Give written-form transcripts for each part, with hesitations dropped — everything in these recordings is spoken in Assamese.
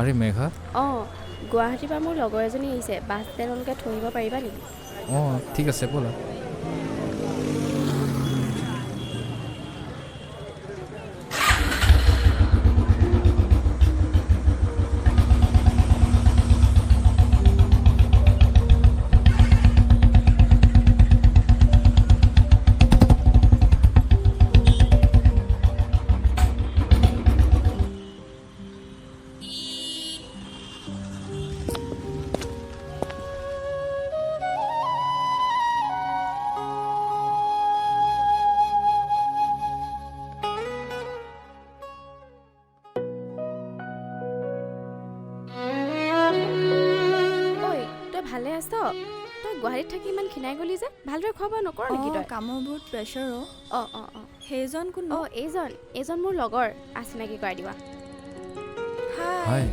আৰে মেঘা। অঁ গুৱাহাটীৰ পৰা মোৰ লগৰ এজনী আহিছে, বাছ ষ্টেণ্ডলৈকে থৈ আহিব পাৰিবা নেকি? অঁ ঠিক আছে ব'লা। ঐ তই ভালে আছ? তই গুৱাহাটীত থাকি ইমান ক্ষীণাই গলি যে, ভালদৰে খোৱা বোৱা নকৰ নেকি তই? কামৰ বহুত প্ৰেছাৰ অঁ সেইজন কোন? এইজন মোৰ লগৰ, চিনাকি কৰাই দিবা। হাই,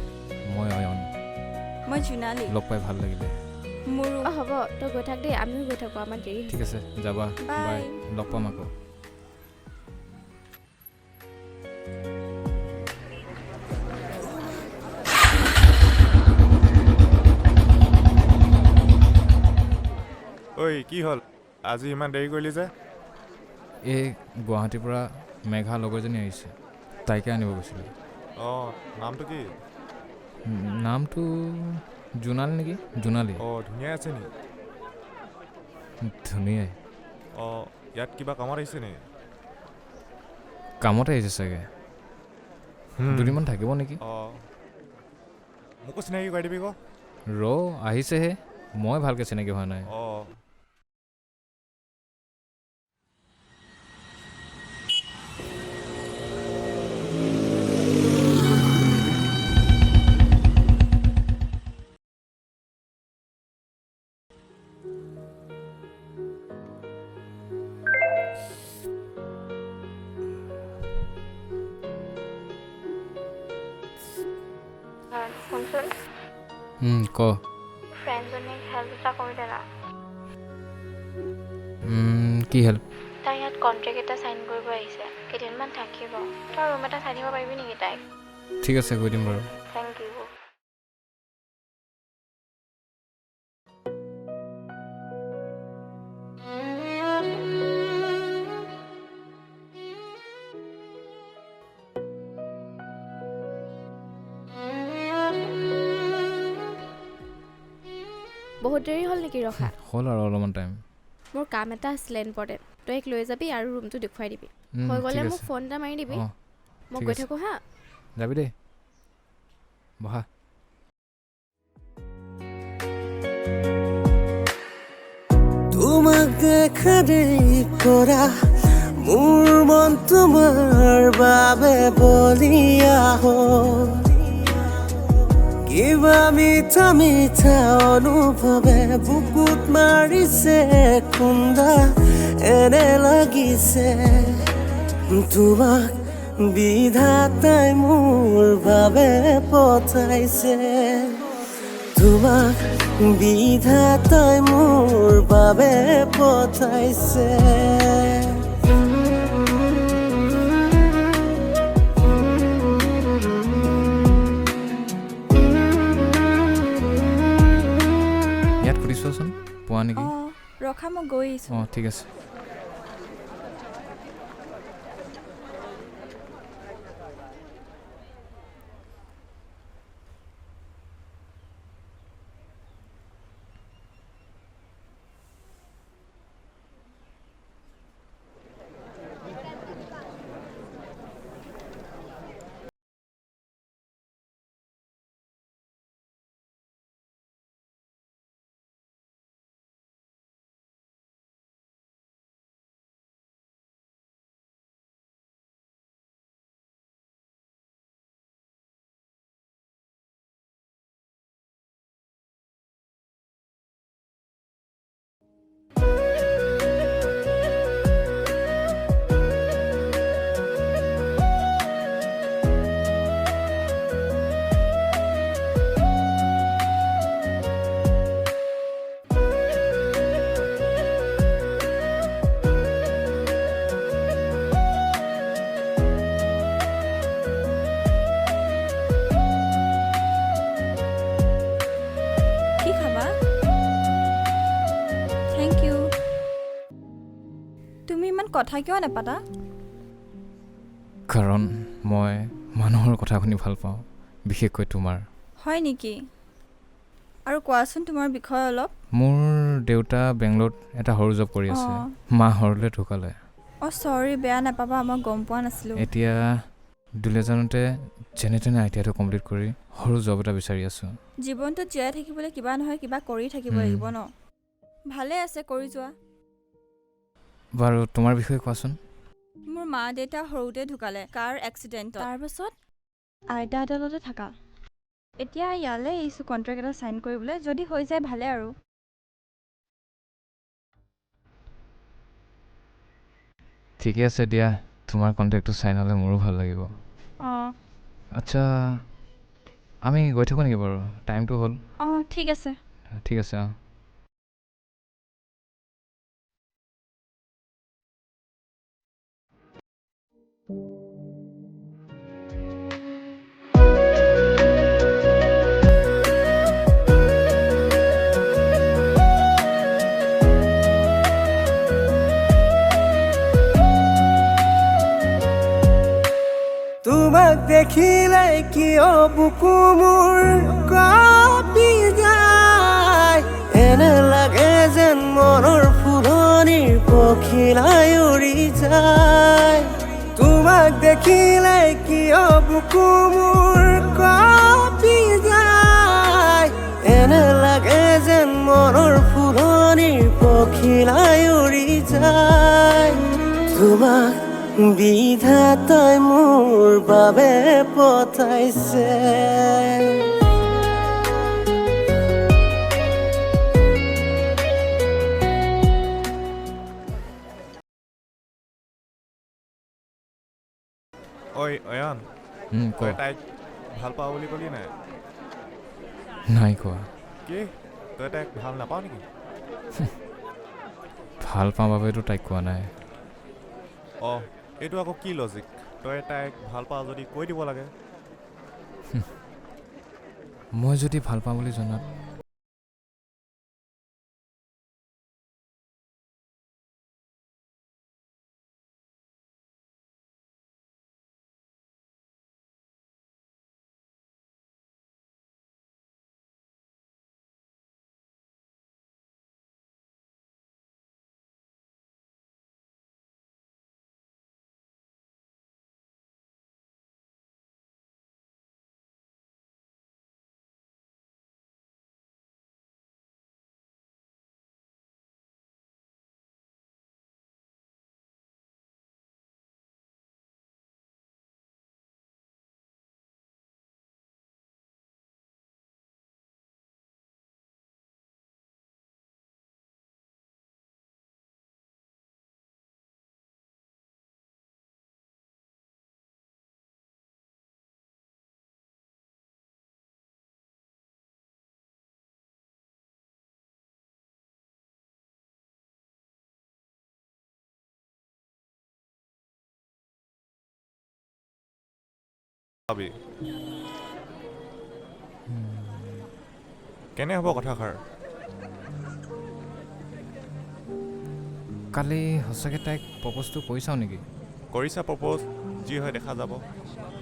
মই অয়ন। মই জোনালী। লগ পাই ভাল লাগিলে। মোৰো। হ'ব তই গৈ থাক দেই, আমিও গৈ থাকোঁ, আমাৰ দেৰি ঠিক হৈছে। আছে যাবা। বাই, লগ পাম আকৌ। ঐ কি হ'ল আজি ইমান দেৰি কৰিলি যে? এই গুৱাহাটীৰ পৰা মেঘা লগৰজনী আহিছে, তাইকে আনিব গৈছিলোঁ। অঁ নামটো কি? নামটো জোনালী নেকি, জোনালী। অঁ ধুনীয়া আছে নি? ধুনীয়াই। অঁ ইয়াত কিবা কামত আহিছে নি? কামতে আহিছে চাগে, দুদিনমান থাকিব নেকি। অঁ মোকো চিনাকি কৰাই দিবি আকৌ। আহিছেহে, মই ভালকৈ চিনাকি হোৱা নাই। অঁ শুনচোন, ক। ফ্ৰেণ্ডজনীক হেল্প এটা কৰি দে না। কি হেল্প? তাই ইয়াত কণ্ট্ৰেক্ট এটা চাইন কৰিব আহিছে, কেইদিনমান থাকিব। তই ৰুম এটা চাই দিব পাৰিবি নেকি তাইক? ঠিক আছে কৈ দিম বাৰু। Thank you. বহুত দেৰি হ'ল নেকি ৰখা? হ'ল আৰু অলপমান টাইম। মোৰ কাম এটা আছিলে ইম্পৰ্টেণ্ট, তই এক লৈ যাবি আৰু ৰুমটো দেখুৱাই দিবি। হৈ ঠিক গ'লে মোক আছে। ফোন এটা মাৰি দিবি। অঁ মই ঠিক গৈ আছে। থাকোঁ হা। যাবি দেই, বহা। তোমাক দেখা দেৰি পৰা মোৰ মন তোমাৰ বাবে বলিয়া হ'ল। কিবা মিঠা মিঠা অনুভৱে বুকুত মাৰিছে খুন্দা, এনে লাগিছে তোমাক বিধাতাই মোৰ বাবে পঠাইছে। তোমাক বিধাতাই মোৰ বাবে পঠাইছে। ইয়াত সুধিছোৱাচোন পোৱা নেকি। ৰখা মই গৈ আহিছোঁ। অঁ ঠিক আছে। কথা কিয় নাপাতা? কাৰণ মই মানুহৰ কথা শুনি ভাল পাওঁ, বিশেষকৈ তোমাৰ। হয় নেকি? আৰু কোৱাচোন তোমাৰ বিষয়ে অলপ। মোৰ দেউতা বেংগলোৰত এটা সৰু জব কৰি আছে। অঁ। মা সৰুতে ঢুকালে। অঁ চৰি, বেয়া নাপাবা, মই গম পোৱা নাছিলোঁ। এতিয়া দুলীয়াজানতে যেনে তেনে ITIটো কমপ্লিট কৰি সৰু জব এটা বিচাৰি আছোঁ। জীৱনটোত জীয়াই থাকিবলৈ কিবা নহয় কিবা কৰি থাকিব লাগিব ন। ভালে আছে, কৰি যোৱা। বাৰু তোমাৰ বিষয়ে কোৱাচোন। মোৰ মা দেউতা সৰুতে ঢুকালে কাৰ এক্সিডেণ্টত। তাৰপাছত আইতাহঁততে থাকা। এতিয়া ইয়ালৈ আহিছোঁ কণ্ট্ৰেক্ট এটা চাইন কৰিবলৈ, যদি হৈ যায় ভালে আৰু। ঠিকে আছে দিয়া, তোমাৰ কণ্টেক্টটো চাইন হ'লে মোৰো ভাল লাগিব। অঁ আচ্ছা, আমি গৈ থাকোঁ নেকি বাৰু? টাইমটো হ'ল। অঁ ঠিক আছে। ঠিক আছে, অঁ। তোমাক দেখিলে কিয় বুকু মোৰ কঁপি যায়, এনে লাগে যেন মনৰ ফুলনিৰ পখিলাই উৰি যায়। তোমাক দেখিলে কিয় বুকু মোৰ কঁপি যায়, এনে লাগে যেন মনৰ ফুলনিৰ পখিলাই উৰি যায়। তোমাক বিধাতাই মোৰ বাবে পঠাইছে। ঐ অয়ন, ক। তই তাইক ভাল পাওঁ বুলি ক'লি নাই? নাই কোৱা। কি তই তাইক ভাল নাপাওঁ নেকি? ভাল পাওঁ বাবেতো তাইক কোৱা নাই। অঁ, এইটো আকৌ কি লজিক? তই তাইক ভাল পাওঁ যদি কৈ দিব লাগে। মই যদি ভাল পাওঁ বুলি জনাত কেনে হ'ব কথাষাৰ? কালি সঁচাকৈ তাইক প্ৰপ'জটো কৰি চাওঁ নেকি? কৰিছা প্ৰপ'জ, যি হয় দেখা যাব।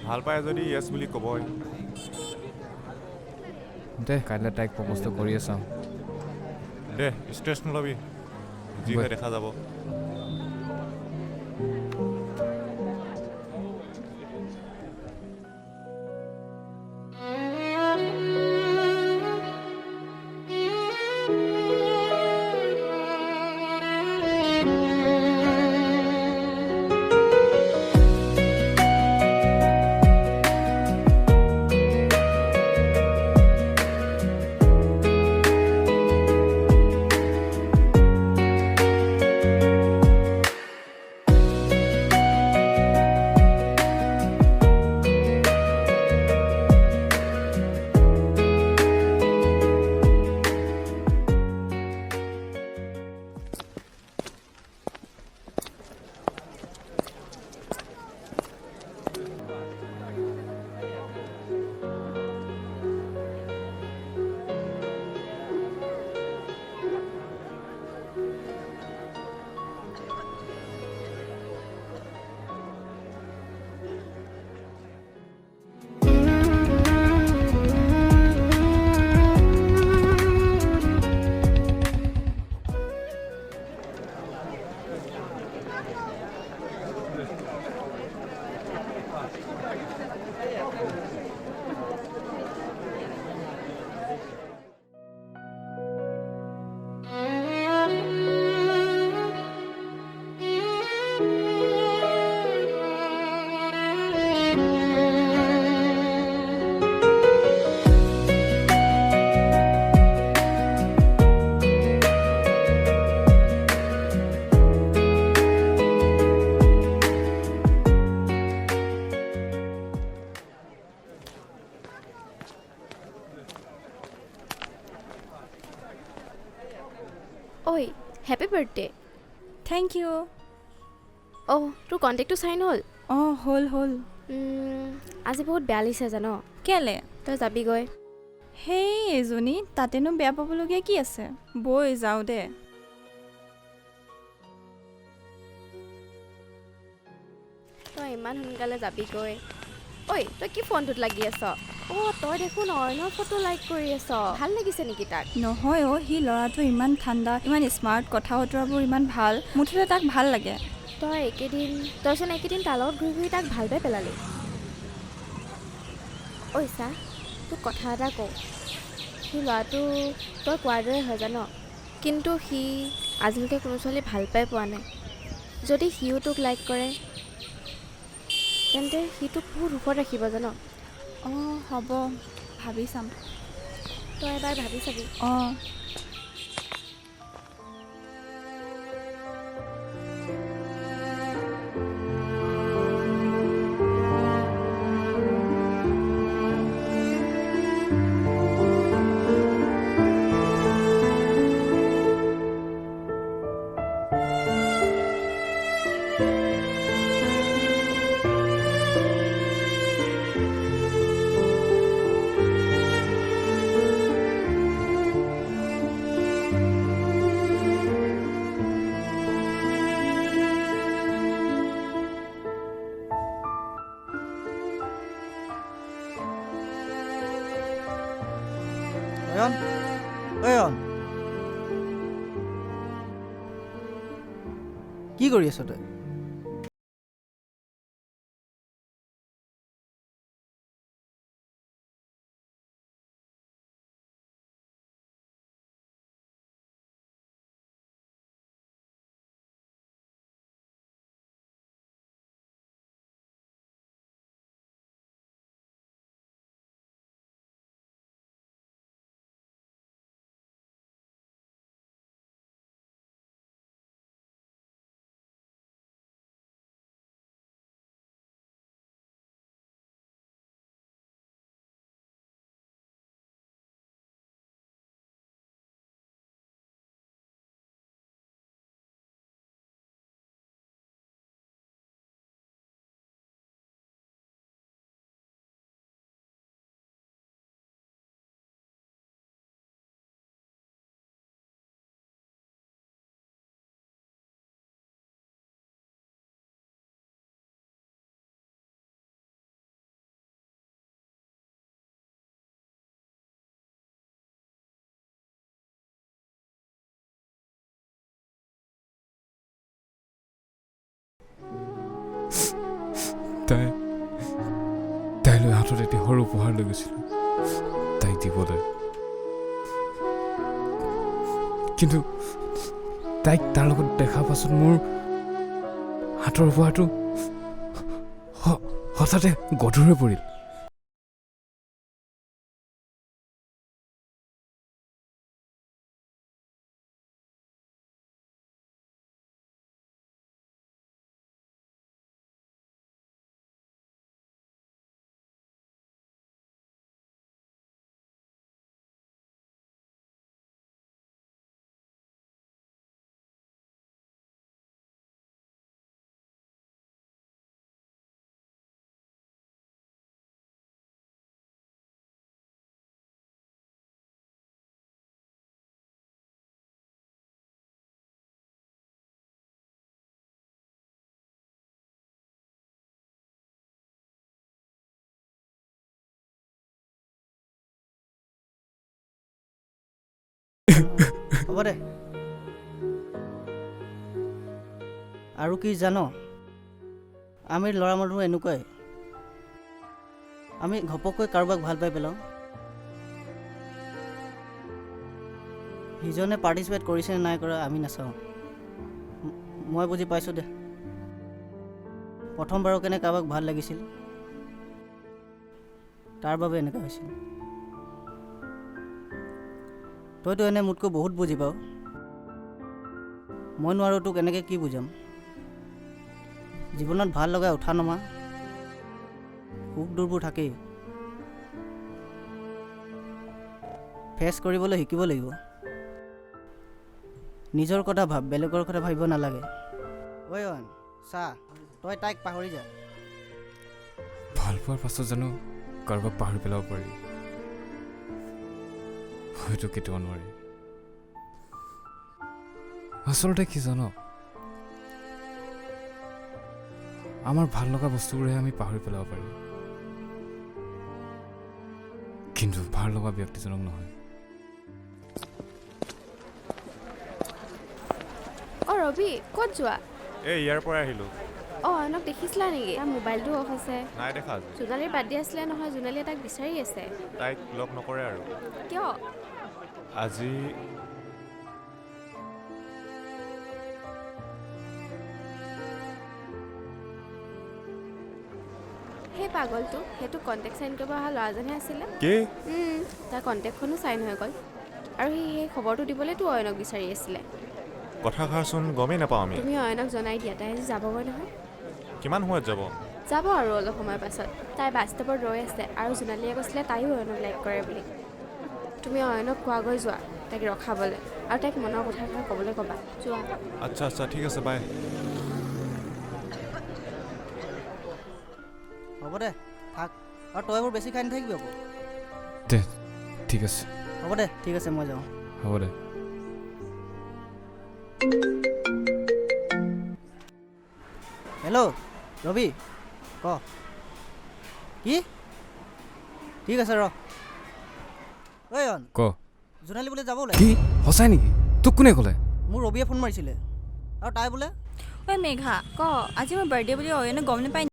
ভাল পায় যদি য়েছ বুলি ক'বই। দে কাইলৈ তাইক প্ৰপ'জটো কৰিয়ে চাওঁ। দে ষ্ট্ৰেছ নল'বি, যি হয় দেখা যাব। ঐ হেপী বাৰ্থডে। Thank you. অ' তোৰ কণ্টেক্টটো চাইন হ'ল? অঁ হ'ল। আজি বহুত বেয়া লাগিছে জান। কেলে? তই যাবিগৈ। সেই এজনী তাতেনো বেয়া পাবলগীয়া কি আছে? বৈ যাওঁ দে। তই ইমান সোনকালে যাবিগৈ। ঐ তই কি ফোনটোত লাগি আছ? অ' তই দেখোন অৰ্ণৰ ফটো লাইক কৰি আছ। ভাল লাগিছে নেকি তাক? নহয় সি ল'ৰাটো ইমান ঠাণ্ডা, ইমান স্মাৰ্ট, কথা বতৰাবোৰ ইমান ভাল, মুঠতে তাক ভাল লাগে। তইচোন এইকেইদিন তাৰ লগত ঘূৰি ঘূৰি তাক ভাল পাই পেলালি। ঐ চা, তোক কথা এটা কওঁ। সি ল'ৰাটো তই কোৱাৰ দৰে হয় জান, কিন্তু সি আজিলৈকে কোনো ছোৱালী ভাল পাই পোৱা নাই। যদি সিও তোক লাইক কৰে তেন্তে সি তোক বহুত সুখত ৰাখিব জান। অঁ হ'ব, ভাবি চাম। তই এবাৰ ভাবি চাবি। অঁ অয়ন, অয়ন, কি কৰি আছ তই? তাইলৈ হাতত এটি সৰু উপহাৰ লৈ গৈছিলোঁ তাইক দিবলৈ, কিন্তু তাইক তাৰ লগত দেখাৰ পাছত মোৰ হাতৰ উপহাৰটো হঠাতে গধুৰ হৈ পৰিল। হ'ব দে। আৰু কি জান, আমি ল'ৰা মানুহ এনেকুৱাই, আমি ঘপককৈ কাৰোবাক ভাল পাই পেলাওঁ। সিজনে পাৰ্টিচিপেট কৰিছে নে নাই কৰা আমি নাচাওঁ। মই বুজি পাইছোঁ দে, প্ৰথমবাৰৰ কেনে কাৰোবাক ভাল লাগিছিল, তাৰ বাবে এনেকুৱা হৈছিল। তইতো এনে মোতকৈ বহুত বুজি পাৱ, মই নোৱাৰোঁ তোক এনেকৈ কি বুজাম। জীৱনত ভাল লগা উঠা নমা সুখ দুখবোৰ থাকেই, ফেচ কৰিবলৈ শিকিব লাগিব। নিজৰ কথা ভাব, বেলেগৰ কথা ভাবিব নালাগে। ঐ অয়ন চা, তই তাইক পাহৰি যা। ভাল পোৱাৰ পাছত জানো কাৰোবাক পাহৰি পেলাব পাৰি? হয়তো কেতিয়াও নোৱাৰি। আচলতে কি জান, আমাৰ ভাল লগা বস্তুবোৰে আমি পাহৰি পেলাব পাৰি, কিন্তু ভাল লগা ব্যক্তিজনক নহয়। অঁ ৰবি, ক'ত যোৱা? এই ইয়াৰ পৰাই আহিলোঁ। অঁ অয়নক দেখিছিলা নেকি? তাৰ মোবাইলটো অফ আছে। নাই দেখা আজি। জোনালীৰ বাৰ্থডে আছিলে নহয়, জোনালীয়ে তাক বিচাৰি আছে। তাইক লগ নকৰে আৰু। কিয়? আজি সেই পাগলটো, সেইটো কণ্টেক্ট চাইন কৰিব অহা ল'ৰাজনহে আছিলে। কি? তাৰ কণ্টেক্টখনো চাইন হৈ গ'ল, আৰু সি সেই খবৰটো দিবলৈতো অয়নক বিচাৰি আছিলে। কথাষাৰচোন গমেই নাপাওঁ আমি। তুমি অয়নক জনাই দিয়া, তাই আজি যাবগৈ নহয়। কিমান সময়ত যাব? যাব আৰু অলপ সময়ৰ পাছত। তাই বাছ ষ্টপত ৰৈ আছে, আৰু জোনালীয়ে কৈছিলে তাইও অয়নক লাইক কৰে বুলি। তুমি অয়নক কোৱাগৈ যোৱা তাইক ৰখাবলৈ, আৰু তাইক মনৰ কথাষাৰ ক'বলৈ ক'বা। যোৱা। আচ্ছা আচ্ছা, ঠিক আছে, বাই। হ'ব দে থাক, আৰু তই এইবোৰ বেছি খাই নাথাকিবি আকৌ। দে ঠিক আছে। হ'ব দে ঠিক আছে, মই যাওঁ। হ'ব দে। হেল্ল' ৰবি, ক কি? ঠিক আছে ৰ। ঐ অয়ন, ক। জোনালী বোলে যাব ওলাই। কি সঁচাই নেকি? তোক কোনে ক'লে? মোৰ ৰবিয়ে ফোন মাৰিছিলে, আৰু তাই বোলে ঐ মেঘা, ক আজি মোৰ বাৰ্থডে বুলি অয়নে গম নাপায়?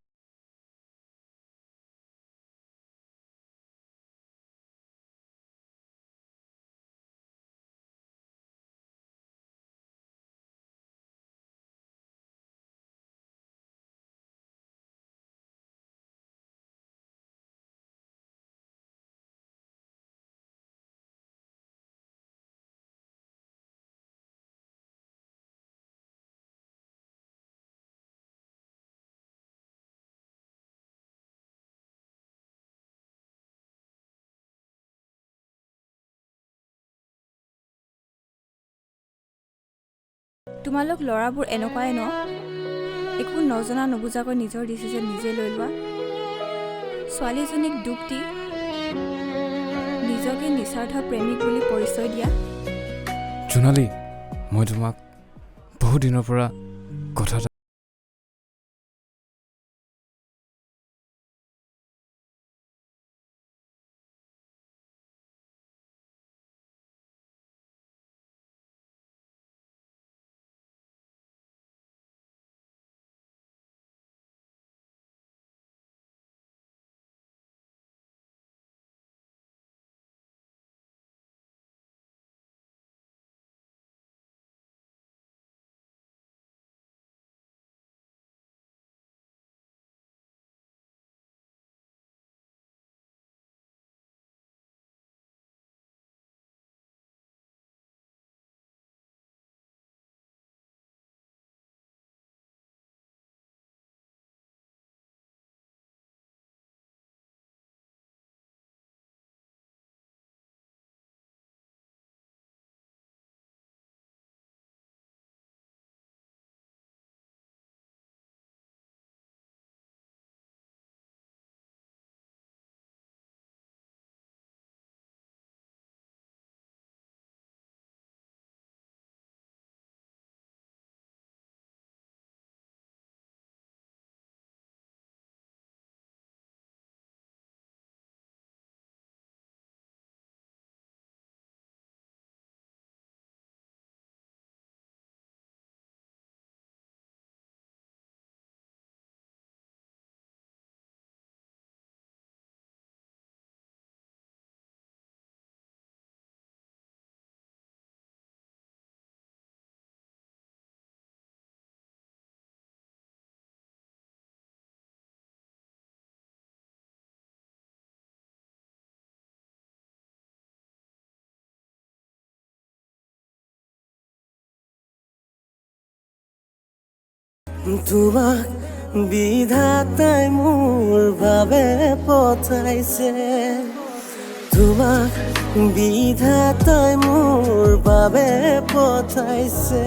তোমালোক ল'ৰাবোৰ এনেকুৱাই ন, একো নজনা নুবুজাকৈ নিজৰ ডিচিশ্যন নিজে লৈ লোৱা। ছোৱালীজনীক দুখ দি নিজকে নিস্বাৰ্থ প্ৰেমিক বুলি পৰিচয় দিয়া। জোনালী, মই তোমাক বহু দিনৰ পৰা কথা এটা তোমাক বিধাতাই মোৰ বাবে পঠাইছে, তোমাক বিধাতাই মোৰ বাবে বাবে পঠাইছে